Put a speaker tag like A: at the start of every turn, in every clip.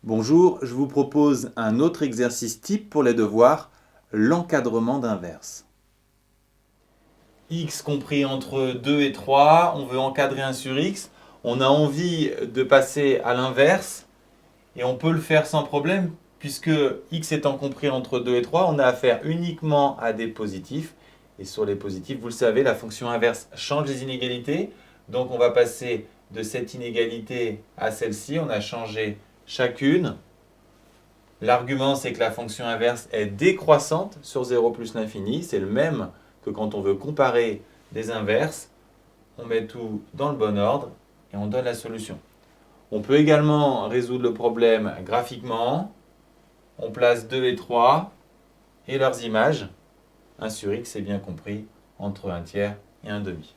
A: Bonjour, je vous propose un autre exercice type pour les devoirs, l'encadrement d'inverse. X compris entre 2 et 3, on veut encadrer 1 sur X, on a envie de passer à l'inverse et on peut le faire sans problème puisque X étant compris entre 2 et 3, on a affaire uniquement à des positifs et sur les positifs, vous le savez, la fonction inverse change les inégalités, donc on va passer de cette inégalité à celle-ci, on a changé chacune. L'argument, c'est que la fonction inverse est décroissante sur 0 plus l'infini. C'est le même que quand on veut comparer des inverses. On met tout dans le bon ordre et on donne la solution. On peut également résoudre le problème graphiquement. On place 2 et 3 et leurs images. 1 sur x est bien compris entre 1 tiers et 1 demi.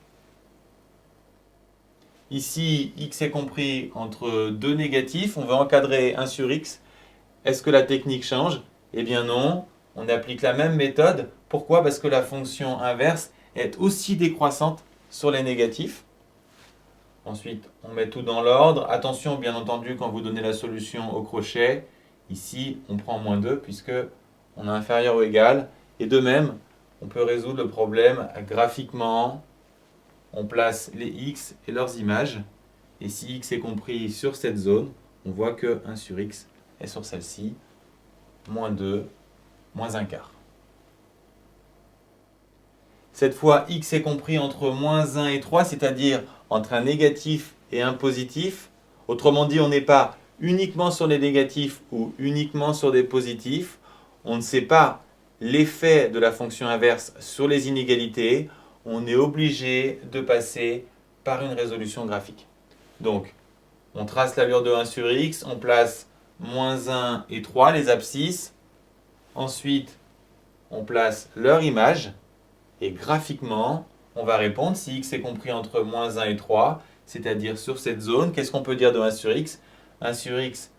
A: Ici, x est compris entre deux négatifs. On veut encadrer 1 sur x. Est-ce que la technique change? Eh bien non, on applique la même méthode. Pourquoi? Parce que la fonction inverse est aussi décroissante sur les négatifs. Ensuite, on met tout dans l'ordre. Attention, bien entendu, quand vous donnez la solution au crochet, ici, on prend moins 2 puisque on a inférieur ou égal. Et de même, on peut résoudre le problème graphiquement. On place les x et leurs images. Et si x est compris sur cette zone, on voit que 1 sur x est sur celle-ci, moins 2, moins 1 quart. Cette fois, x est compris entre moins 1 et 3, c'est-à-dire entre un négatif et un positif. Autrement dit, on n'est pas uniquement sur les négatifs ou uniquement sur des positifs. On ne sait pas l'effet de la fonction inverse sur les inégalités. On est obligé de passer par une résolution graphique. Donc, on trace l'allure de 1 sur x, on place moins 1 et 3, les abscisses. Ensuite, on place leur image. Et graphiquement, on va répondre si x est compris entre moins 1 et 3, c'est-à-dire sur cette zone. Qu'est-ce qu'on peut dire de 1 sur x? 1 sur x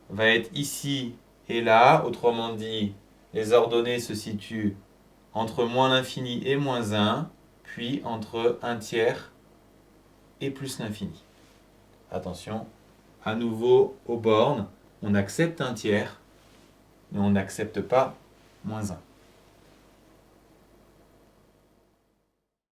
A: va être ici et là. Autrement dit, les ordonnées se situent entre moins l'infini et moins 1, puis entre 1 tiers et plus l'infini. Attention, à nouveau aux bornes, on accepte 1 tiers, mais on n'accepte pas moins 1.